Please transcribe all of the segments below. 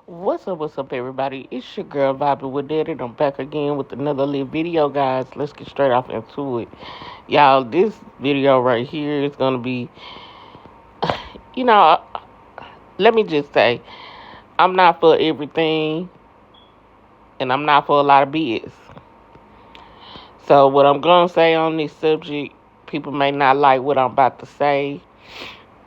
What's up, everybody? It's your girl, Vibing with Daddy. I'm back again with another little video, guys. Let's get straight off into it. Y'all, this video right here is going to be, you know, let me just say, I'm not for everything, and I'm not for a lot of BS. So, what I'm going to say on this subject, people may not like what I'm about to say,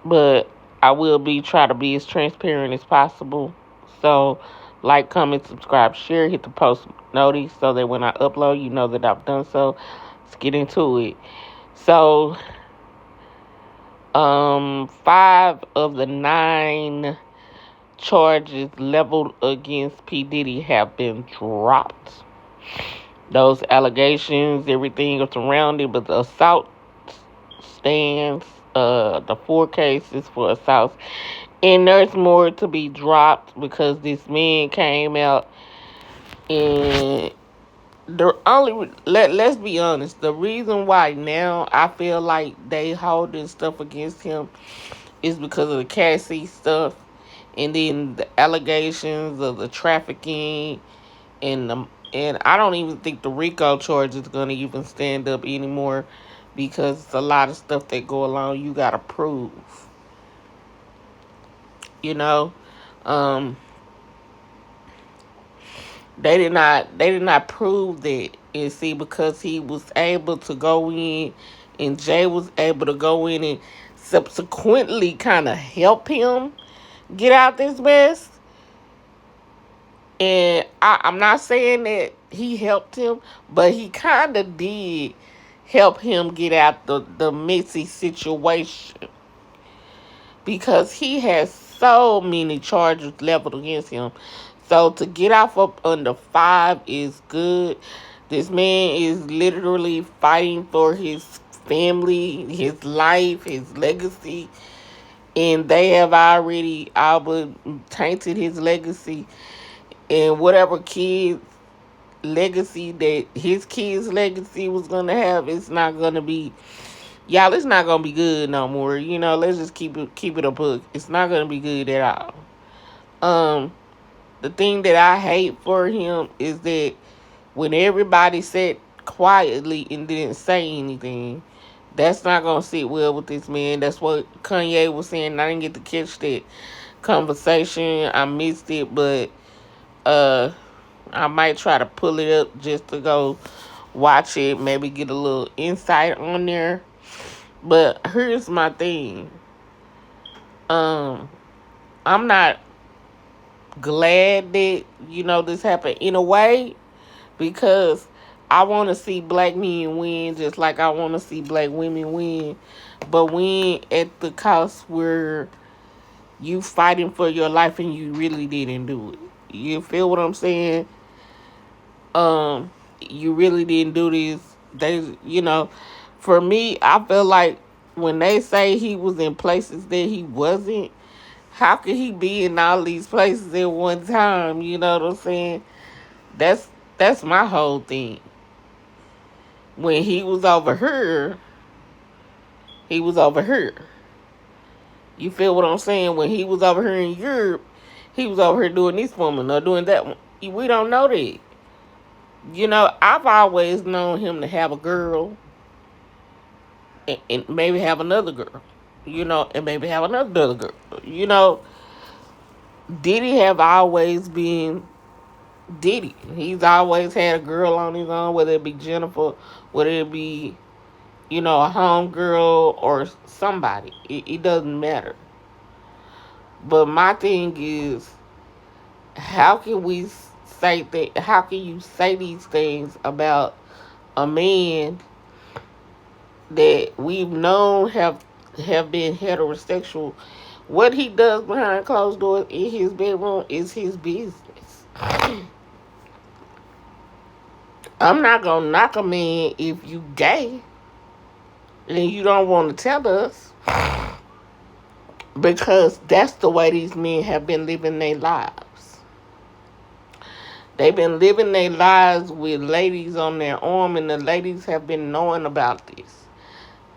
but I will try to be as transparent as possible. So, like, comment, subscribe, share, hit the post notice so that when I upload, you know that I've done so. Let's get into it. So, 5 of the 9 charges leveled against P. Diddy have been dropped. Those allegations, everything is around it, but the assault stands, the 4 cases for assaults. And there's more to be dropped because this man came out and let's be honest, the reason why now I feel like they holding stuff against him is because of the Cassie stuff, and then the allegations of the trafficking and I don't even think the RICO charge is gonna even stand up anymore because it's a lot of stuff that go along you gotta prove. You know, um, they did not prove that. And see, because he was able to go in, and Jay was able to go in and subsequently kind of help him get out this mess. And I'm not saying that he helped him, but he kind of did help him get out the messy situation because he has so many charges leveled against him. So to get off up under 5 is good. This man is literally fighting for his family, his life, his legacy, and they have already tainted his legacy. And whatever kid's legacy that his kid's legacy was gonna have, it's not gonna be, y'all. It's not gonna be good no more. Let's just keep it a book. It's not gonna be good at all. The thing that I hate for him is that when everybody sat quietly and didn't say anything, that's not gonna sit well with this man. That's what Kanye was saying. I didn't get to catch that conversation. I missed it, but I might try to pull it up just to go watch it, maybe get a little insight on there. But here's my thing. I'm not glad that, this happened in a way, because I want to see black men win just like I want to see black women win. But win at the cost where you fighting for your life and you really didn't do it. You feel what I'm saying? You really didn't do this. For me, I feel like when they say he was in places that he wasn't, how could he be in all these places at one time? You know what I'm saying? That's my whole thing. When he was over here, he was over here. You feel what I'm saying? When he was over here in Europe, he was over here doing this woman or doing that one. We don't know that. I've always known him to have a girl and maybe have another girl, and maybe have another girl. Diddy have always been Diddy. He's always had a girl on his own, whether it be Jennifer, whether it be, a homegirl or somebody. It doesn't matter. But my thing is, how can we say that? How can you say these things about a man that we've known have been heterosexual? What he does behind closed doors in his bedroom is his business. I'm not gonna knock a man if you gay and you don't want to tell us, because that's the way these men have been living their lives. They've been living their lives with ladies on their arm, and the ladies have been knowing about this.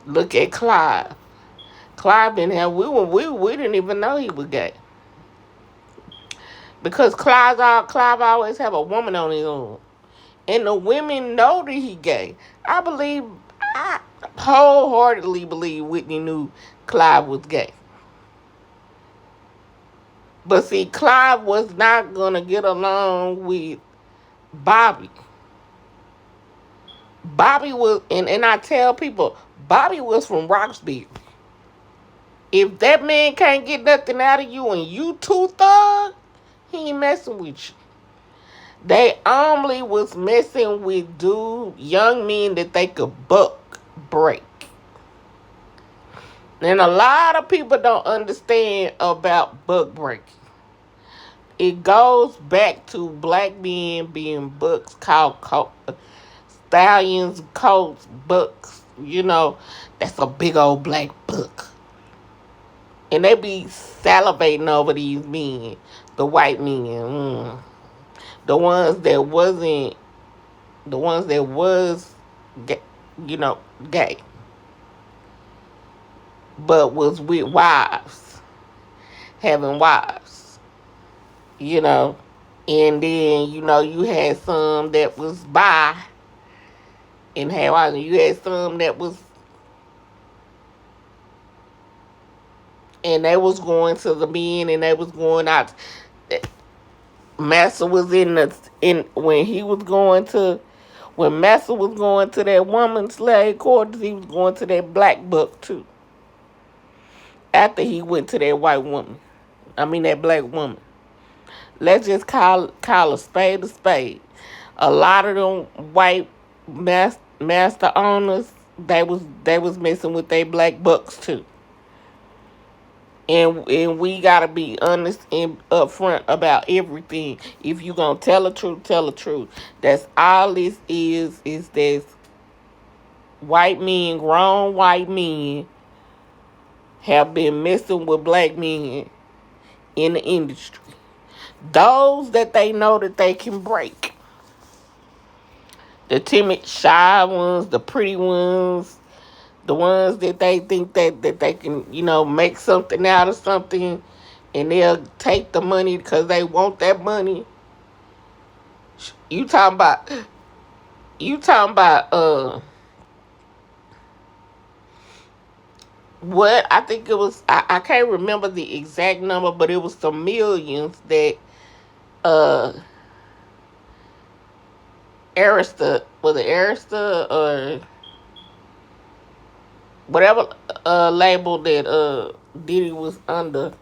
Look at Clive. Clive been here. We didn't even know he was gay Because Clive always have a woman on his arm. And the women know that he gay. I wholeheartedly believe Whitney knew Clive was gay. But see, Clive was not going to get along with Bobby. Bobby was, and I tell people, Bobby was from Roxbury. If that man can't get nothing out of you and you too thug, he ain't messing with you. They only was messing with young men that they could buck break. And a lot of people don't understand about buck breaking. It goes back to black men being bucks, called stallions, colts, bucks. You know, that's a big old black buck. And they be salivating over these men, the white men. The ones that was, gay, gay. But was with wives, having wives. And then, you had some that was bi and had wives. You had some that was, and they was going to the men and they was going out. Massa was when Massa was going to that woman's slave quarters, he was going to that black buck too. After he went to that that black woman. Let's just call a spade a spade. A lot of them white master owners, they was messing with their black bucks too. And we gotta be honest and upfront about everything. If you gonna tell the truth, tell the truth. That's all this is this white men, grown white men, have been messing with black men in the industry. Those that they know that they can break. The timid, shy ones, the pretty ones, the ones that they think that they can, make something out of something, and they'll take the money because they want that money. You talking about what? I think it was, I can't remember the exact number, but it was some millions that Arista, was it Arista or whatever label that Diddy was under,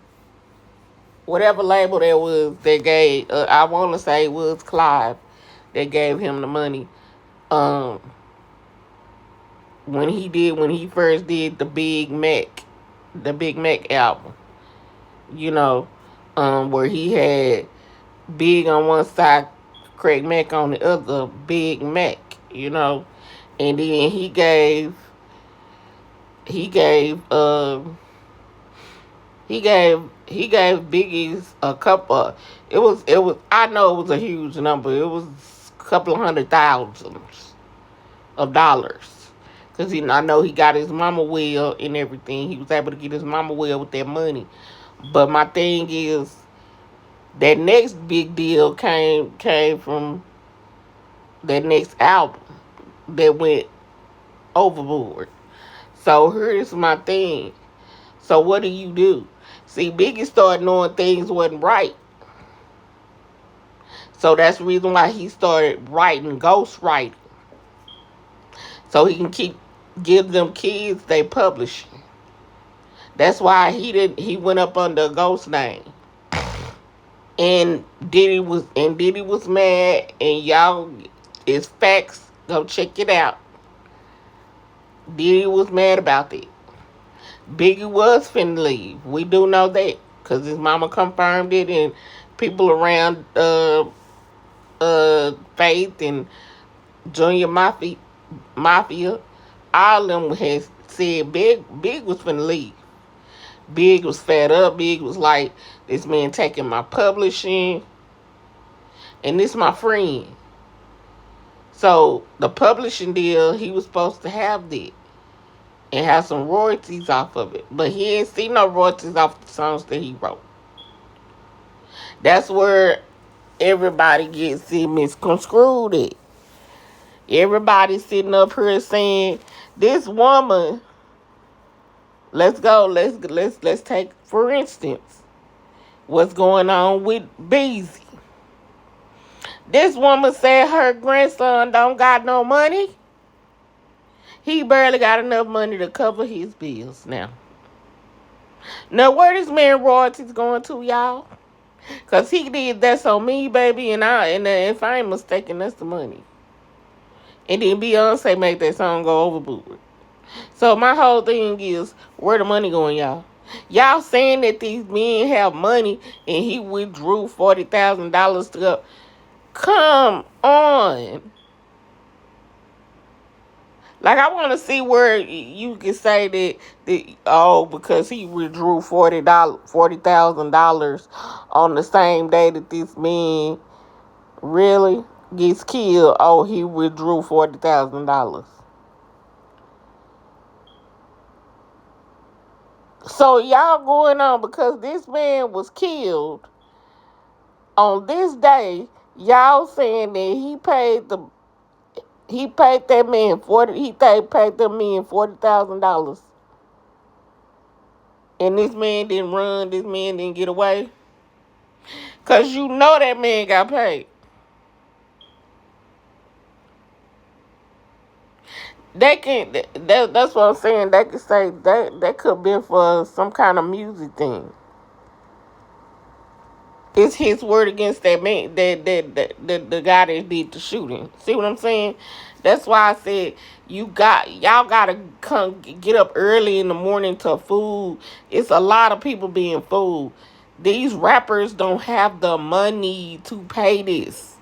whatever label there was that gave, I want to say it was Clive that gave him the money. When he first did the Big Mac album, where he had Big on one side, Craig Mack on the other, Big Mac, and then he gave Biggie's a couple. It was. I know it was a huge number. It was a couple of $100,000 of dollars. Because I know he got his mama well and everything. He was able to get his mama well with that money. But my thing is, that next big deal came from that next album that went overboard. So here's my thing. So what do? See, Biggie started knowing things wasn't right. So that's the reason why he started writing, ghostwriting. So he can give them kids they publishing. That's why he went up under a ghost name. And Diddy was mad, and y'all, it's facts, go check it out. Diddy was mad about that. Biggie was finna leave. We do know that, because his mama confirmed it, and people around Faith and Junior Mafia, all of them had said Big was finna leave. Big was fed up. Big was like, this man taking my publishing, and this my friend. So the publishing deal, he was supposed to have that and have some royalties off of it, but he ain't see no royalties off the songs that he wrote. That's where everybody gets it misconstrued at. Everybody sitting up here saying this woman. Let's go. Let's take for instance what's going on with Beezy. This woman said her grandson don't got no money. He barely got enough money to cover his bills now. Now where this man royalties going to, y'all? Cause he did That's On Me, baby, and if I ain't mistaken, that's the money. And then Beyonce made that song go overboard. So my whole thing is, where the money going, y'all? Y'all saying that these men have money and he withdrew $40,000 to go. Come on. Like, I want to see where you can say that because he withdrew $40,000 on the same day that this man really gets killed. Oh, he withdrew $40,000. So y'all going on because this man was killed on this day. Y'all saying that he paid that man paid them men $40,000, and this man didn't run. This man didn't get away, cause you know that man got paid. They can. That's what I'm saying. They could say that could be for some kind of music thing. It's his word against that man, the guy that did the shooting. See what I'm saying? That's why I said y'all gotta come get up early in the morning to food. It's a lot of people being fooled. These rappers don't have the money to pay this.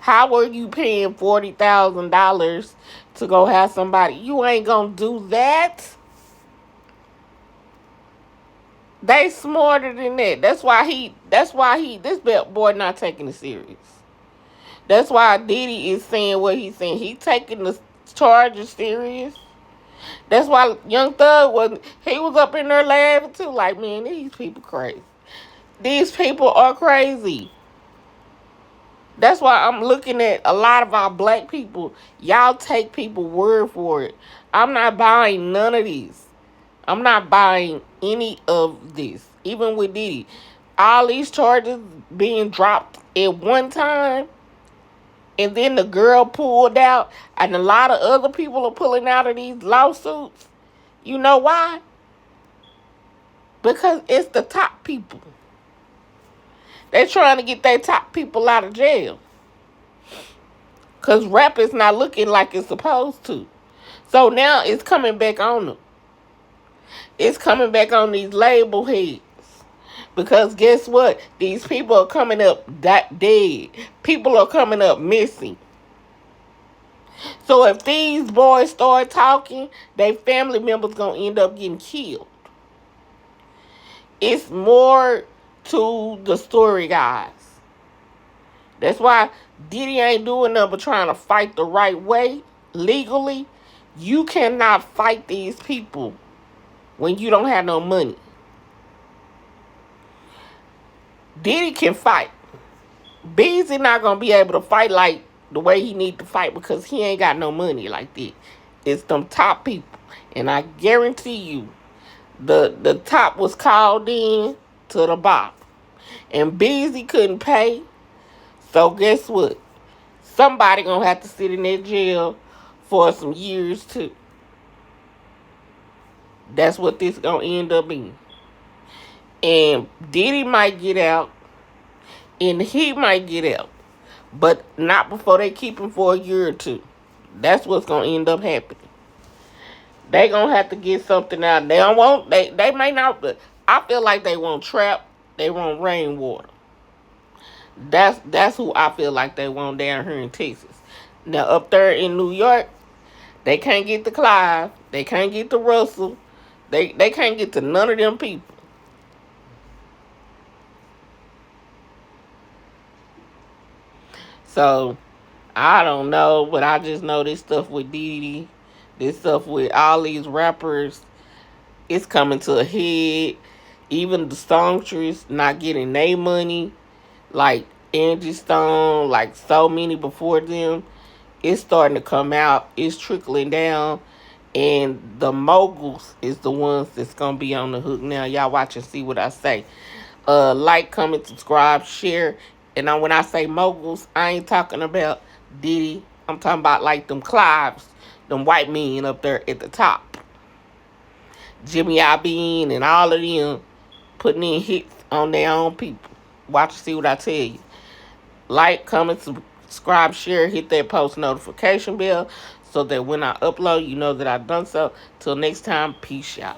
How are you paying $40,000 to go have somebody? You ain't gonna do that. They smarter than that. That's why this boy not taking it serious. That's why Diddy is saying what he's saying. He taking the charges serious. That's why Young Thug was up in there laughing too. Like, man, these people crazy. These people are crazy. That's why I'm looking at a lot of our black people. Y'all take people's word for it. I'm not buying none of these. I'm not buying any of this. Even with Diddy. All these charges being dropped at one time. And then the girl pulled out. And a lot of other people are pulling out of these lawsuits. You know why? Because it's the top people. They're trying to get their top people out of jail. Because rap is not looking like it's supposed to. So now it's coming back on them. It's coming back on these label heads. Because guess what? These people are coming up dead. People are coming up missing. So if these boys start talking, their family members going to end up getting killed. It's more to the story, guys. That's why Diddy ain't doing nothing but trying to fight the right way, legally. You cannot fight these people when you don't have no money. Diddy can fight. Beezy not going to be able to fight like the way he need to fight because he ain't got no money like that. It's them top people. And I guarantee you, the top was called in to the bottom. And Beezy couldn't pay. So guess what? Somebody going to have to sit in that jail for some years too. That's what this going to end up being. And Diddy might get out. And he might get out. But not before they keep him for a year or two. That's what's going to end up happening. They going to have to get something out. They may not. I feel like they want trap. They want rainwater. That's who I feel like they want down here in Texas. Now, up there in New York, they can't get to Clive. They can't get to Russell. They can't get to none of them people. So, I don't know, but I just know this stuff with Diddy, this stuff with all these rappers, it's coming to a head. Even the songstress not getting their money. like Angie Stone, like so many before them. It's starting to come out. It's trickling down. And the moguls is the ones that's gonna be on the hook now. Y'all watch and see what I say. Like, comment, subscribe, share. And when I say moguls, I ain't talking about Diddy. I'm talking about like them Clives, them white men up there at the top. Jimmy Iovine and all of them putting in hits on their own people. Watch and see what I tell you. Like, comment, subscribe, share, hit that post notification bell so that when I upload, you know that I've done so. Till next time, peace, y'all.